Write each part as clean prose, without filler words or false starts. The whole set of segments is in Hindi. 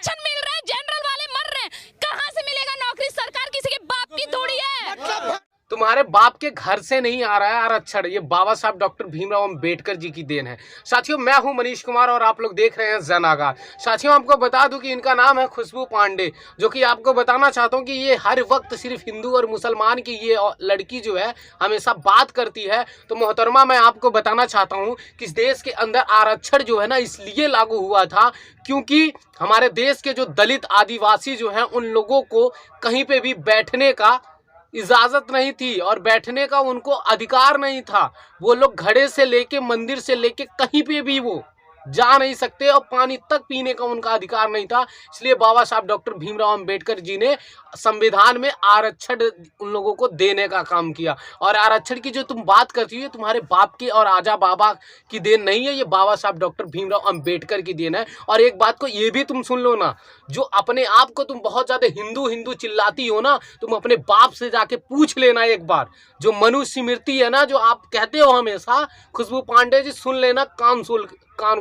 आरक्षण मिल रहा है, जनरल वाले मर रहे हैं, कहाँ से मिलेगा नौकरी? सरकार किसी के बाप की थोड़ी है। तुम्हारे बाप के घर से नहीं आ रहा है आरक्षण, ये बाबा साहब डॉक्टर भीमराव अंबेडकर जी की देन है। साथियों, मैं हूं मनीष कुमार और आप लोग देख रहे हैं जन आगाज। साथियों, आपको बता दूं कि इनका नाम है खुशबू पांडे, जो कि आपको बताना चाहता हूं कि ये हर वक्त सिर्फ हिंदू और मुसलमान की ये लड़की जो है हमेशा बात करती है। तो मोहतरमा, मैं आपको बताना चाहता हूँ कि इस देश के अंदर आरक्षण जो है ना इसलिए लागू हुआ था क्योंकि हमारे देश के जो दलित आदिवासी जो हैं उन लोगों को कहीं पे भी बैठने का इजाजत नहीं थी और बैठने का उनको अधिकार नहीं था। वो लोग घड़े से लेके मंदिर से लेके कहीं पे भी वो जा नहीं सकते और पानी तक पीने का उनका अधिकार नहीं था। इसलिए बाबा साहब डॉक्टर भीमराव अंबेडकर जी ने संविधान में आरक्षण उन लोगों को देने का काम किया। और आरक्षण की जो तुम बात करती हो, तुम्हारे बाप की और आजा बाबा की देन नहीं है, ये बाबा साहब डॉक्टर भीमराव अंबेडकर की देन है। और एक बात को ये भी तुम सुन लो ना, जो अपने आप को तुम बहुत ज्यादा हिंदू हिंदू चिल्लाती हो ना, तुम अपने बाप से जाके पूछ लेना एक बार। जो मनुष्य स्मृति है ना, जो आप कहते हो हमेशा, खुशबू पांडे जी सुन लेना कान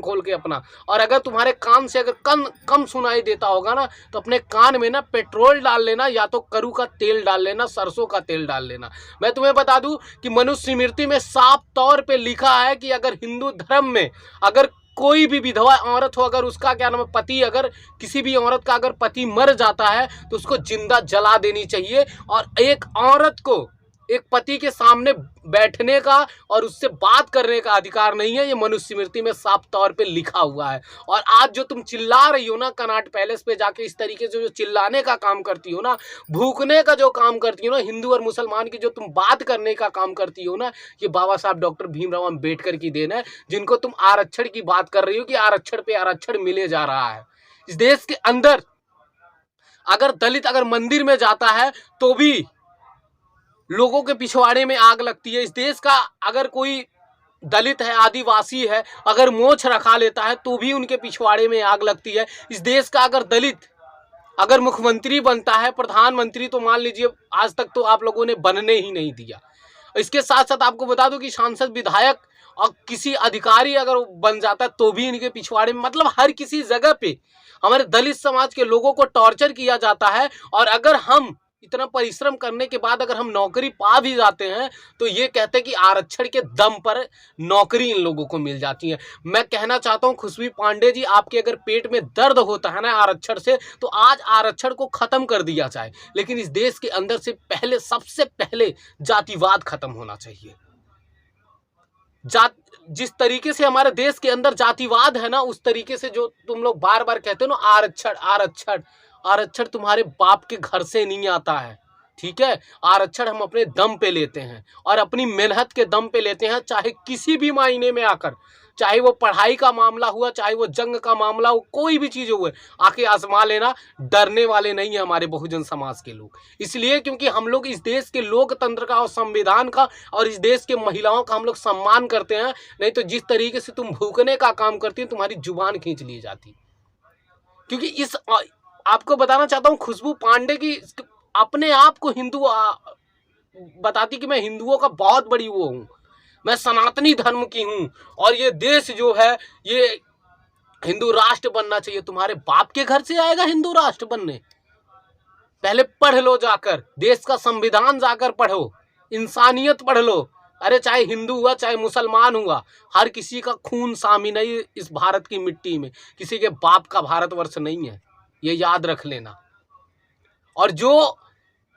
खोल के अपना। और अगर तुम्हारे कान से अगर कम सुनाई देता होगा ना, तो अपने कान में ना पेट्रोल डाल लेना, या तो करू का तेल डाल लेना, सरसों का तेल डाल लेना। मैं तुम्हें बता दूं कि मनुष्य स्मृति में साफ तौर पे लिखा है कि अगर हिंदू धर्म में अगर कोई भी विधवा औरत हो, अगर उसका क्या नाम है पति, अगर किसी भी औरत का अगर पति मर जाता है तो उसको जिंदा जला देनी चाहिए। और एक औरत को एक पति के सामने बैठने का और उससे बात करने का अधिकार नहीं है, ये मनुष्य स्मृति में साफ तौर पे लिखा हुआ है। और आज जो तुम चिल्ला रही हो ना कनॉट पैलेस पे जाके, इस तरीके से जो चिल्लाने का काम करती हो ना, भूखने का जो काम करती हो ना, हिंदू और मुसलमान की जो तुम बात करने का काम करती हो ना, ये बाबा साहब डॉक्टर भीमराव अंबेडकर की देन है। जिनको तुम आरक्षण की बात कर रही हो कि आरक्षण पे आरक्षण मिले जा रहा है इस देश के अंदर। अगर दलित अगर मंदिर में जाता है तो भी लोगों के पिछवाड़े में आग लगती है। इस देश का अगर कोई दलित है, आदिवासी है, अगर मोछ रखा लेता है तो भी उनके पिछवाड़े में आग लगती है। इस देश का अगर दलित अगर मुख्यमंत्री बनता है, प्रधानमंत्री, तो मान लीजिए आज तक तो आप लोगों ने बनने ही नहीं दिया। इसके साथ साथ आपको बता दूं कि सांसद, विधायक और किसी अधिकारी अगर बन जाता है तो भी इनके पिछवाड़े में, मतलब हर किसी जगह पे हमारे दलित समाज के लोगों को टॉर्चर किया जाता है। और अगर हम इतना परिश्रम करने के बाद अगर हम नौकरी पा भी जाते हैं तो ये कहते हैं कि आरक्षण के दम पर नौकरी इन लोगों को मिल जाती है। मैं कहना चाहता हूं खुशबू पांडे जी, आपके अगर पेट में दर्द होता है ना आरक्षण से, तो आज आरक्षण को खत्म कर दिया जाए। लेकिन इस देश के अंदर से पहले, सबसे पहले जातिवाद खत्म होना चाहिए। जिस तरीके से हमारे देश के अंदर जातिवाद है ना, उस तरीके से जो तुम लोग बार बार कहते हो ना आरक्षण आरक्षण, आरक्षण तुम्हारे बाप के घर से नहीं आता है, ठीक है। आरक्षण हम अपने दम पे लेते हैं और अपनी मेहनत के दम पे लेते हैं, चाहे किसी भी मायने में आकर, चाहे वो पढ़ाई का मामला हुआ, चाहे वो जंग का मामला हो, कोई भी चीज हुए, आके आजमा लेना। डरने वाले नहीं है हमारे बहुजन समाज के लोग, इसलिए क्योंकि हम लोग इस देश के लोकतंत्र का और संविधान का और इस देश के महिलाओं का हम लोग सम्मान करते हैं। नहीं तो जिस तरीके से तुम भूखने का काम करती है, तुम्हारी जुबान खींच ली जाती। क्योंकि इस आपको बताना चाहता हूँ, खुशबू पांडे की अपने आप को हिंदू बताती कि मैं हिंदुओं का बहुत बड़ी वो हूँ, मैं सनातनी धर्म की हूँ और ये देश जो है ये हिंदू राष्ट्र बनना चाहिए। तुम्हारे बाप के घर से आएगा हिंदू राष्ट्र बनने? पहले पढ़ लो जाकर, देश का संविधान जाकर पढ़ो, इंसानियत पढ़ लो। अरे चाहे हिंदू हुआ चाहे मुसलमान हुआ, हर किसी का खून शामिल है इस भारत की मिट्टी में, किसी के बाप का भारतवर्ष नहीं है, ये याद रख लेना। और जो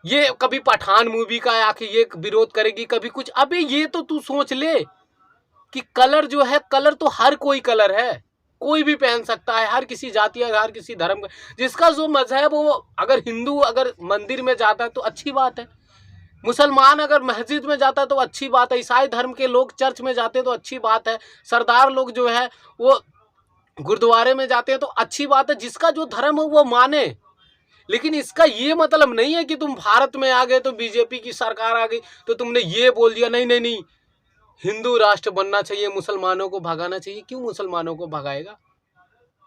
ये कभी पठान मूवी का आके ये विरोध करेगी, कभी कुछ, अबे ये तो तू सोच ले कि कलर जो है, कलर तो हर कोई कलर है, कोई भी पहन सकता है, हर किसी जाति हर किसी धर्म का, जिसका जो मजहब वो, अगर हिंदू अगर मंदिर में जाता है तो अच्छी बात है, मुसलमान अगर मस्जिद में जाता है तो अच्छी बात है, ईसाई धर्म के लोग चर्च में जाते हैं तो अच्छी बात है, सरदार लोग जो है वो गुरुद्वारे में जाते हैं तो अच्छी बात है, जिसका जो धर्म है वो माने। लेकिन इसका ये मतलब नहीं है कि तुम भारत में आ गए तो बीजेपी की सरकार आ गई तो तुमने ये बोल दिया नहीं नहीं नहीं हिंदू राष्ट्र बनना चाहिए, मुसलमानों को भगाना चाहिए। क्यों मुसलमानों को भगाएगा?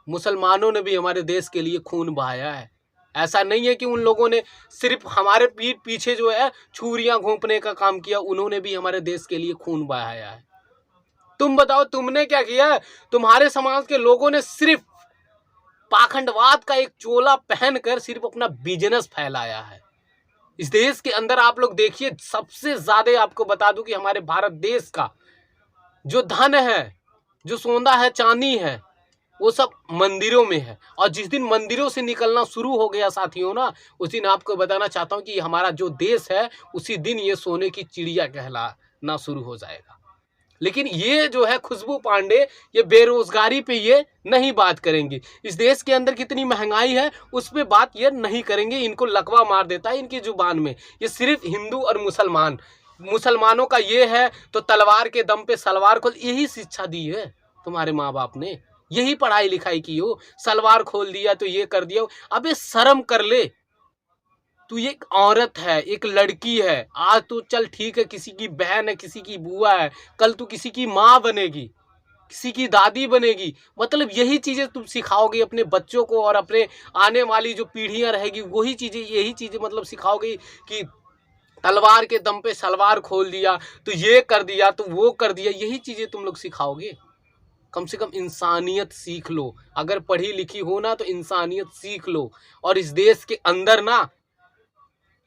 मुसलमानों ने भी हमारे देश के लिए खून बहाया है। ऐसा नहीं है कि उन लोगों ने सिर्फ हमारे पीठ पीछे जो है छुरियां घोंपने का काम किया, उन्होंने भी हमारे देश के लिए खून बहाया है। तुम बताओ तुमने क्या किया? तुम्हारे समाज के लोगों ने सिर्फ पाखंडवाद का एक चोला पहनकर सिर्फ अपना बिजनेस फैलाया है। इस देश के अंदर आप लोग देखिए, सबसे ज्यादा आपको बता दूं कि हमारे भारत देश का जो धन है, जो सोना है, चांदी है, वो सब मंदिरों में है। और जिस दिन मंदिरों से निकलना शुरू हो गया साथियों ना, उस दिन आपको बताना चाहता हूँ कि हमारा जो देश है, उसी दिन ये सोने की चिड़िया कहलाना शुरू हो जाएगा। लेकिन ये जो है खुशबू पांडे, ये बेरोजगारी पे ये नहीं बात करेंगी। इस देश के अंदर कितनी महंगाई है उस पे बात ये नहीं करेंगे। इनको लकवा मार देता है इनकी जुबान में। ये सिर्फ हिंदू और मुसलमानों का ये है तो तलवार के दम पे सलवार खोल, यही शिक्षा दी है तुम्हारे माँ बाप ने, यही पढ़ाई लिखाई की हो। सलवार खोल दिया तो ये कर दिया। अबे शर्म कर ले, तू एक औरत है, एक लड़की है। आज तो चल ठीक है, किसी की बहन है, किसी की बुआ है, कल तू किसी की माँ बनेगी, किसी की दादी बनेगी। मतलब यही चीजें तुम सिखाओगे अपने बच्चों को, और अपने आने वाली जो पीढ़ियां रहेगी वही चीजें, यही चीजें मतलब सिखाओगे कि तलवार के दम पे सलवार खोल दिया तो ये कर दिया तो वो कर दिया। यही चीजें तुम लोग सिखाओगे। कम से कम इंसानियत सीख लो। अगर पढ़ी लिखी हो ना तो इंसानियत सीख लो। और इस देश के अंदर ना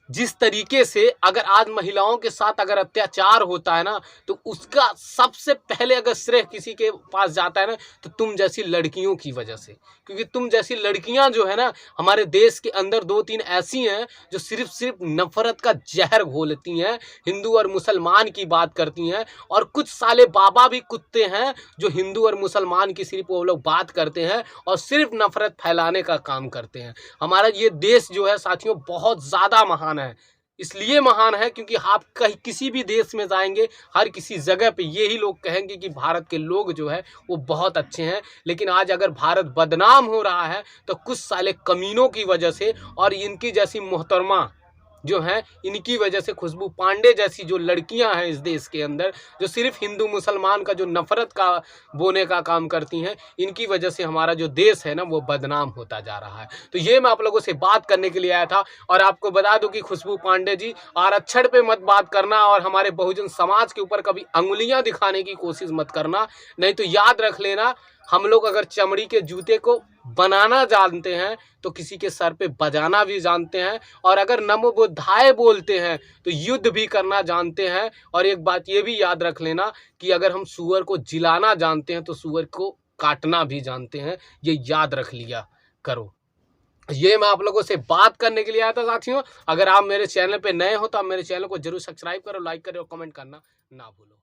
जिस तरीके से अगर आज महिलाओं के साथ अगर अत्याचार होता है ना, तो उसका सबसे पहले अगर श्रेय किसी के पास जाता है ना, तो तुम जैसी लड़कियों की वजह से। क्योंकि तुम जैसी लड़कियां जो है ना, हमारे देश के अंदर 2-3 ऐसी हैं जो सिर्फ नफरत का जहर घोलती हैं, हिंदू और मुसलमान की बात करती हैं। और कुछ साले बाबा भी कुत्ते हैं जो हिंदू और मुसलमान की सिर्फ वो लोग बात करते हैं और सिर्फ नफरत फैलाने का काम करते हैं। हमारा ये देश जो है साथियों बहुत ज़्यादा महान है। इसलिए महान है क्योंकि आप कहीं किसी भी देश में जाएंगे, हर किसी जगह पे यही लोग कहेंगे कि भारत के लोग जो है वो बहुत अच्छे हैं। लेकिन आज अगर भारत बदनाम हो रहा है तो कुछ साले कमीनों की वजह से, और इनकी जैसी मोहतरमा जो है, इनकी वजह से। खुशबू पांडे जैसी जो लड़कियां हैं इस देश के अंदर, जो सिर्फ हिंदू मुसलमान का जो नफरत का बोने का काम करती हैं, इनकी वजह से हमारा जो देश है ना वो बदनाम होता जा रहा है। तो ये मैं आप लोगों से बात करने के लिए आया था। और आपको बता दूं कि खुशबू पांडे जी, आरक्षण पे मत बात करना और हमारे बहुजन समाज के ऊपर कभी अंगुलियां दिखाने की कोशिश मत करना। नहीं तो याद रख लेना, हम लोग अगर चमड़ी के जूते को बनाना जानते हैं तो किसी के सर पे बजाना भी जानते हैं। और अगर नमो बुद्धाय बोलते हैं तो युद्ध भी करना जानते हैं। और एक बात ये भी याद रख लेना कि अगर हम सूअर को जिलाना जानते हैं तो सूअर को काटना भी जानते हैं। ये याद रख लिया करो। ये मैं आप लोगों से बात करने के लिए आया था साथियों। अगर आप मेरे चैनल पे नए हो तो आप मेरे चैनल को जरूर सब्सक्राइब करो, लाइक करो और कमेंट करना ना भूलो।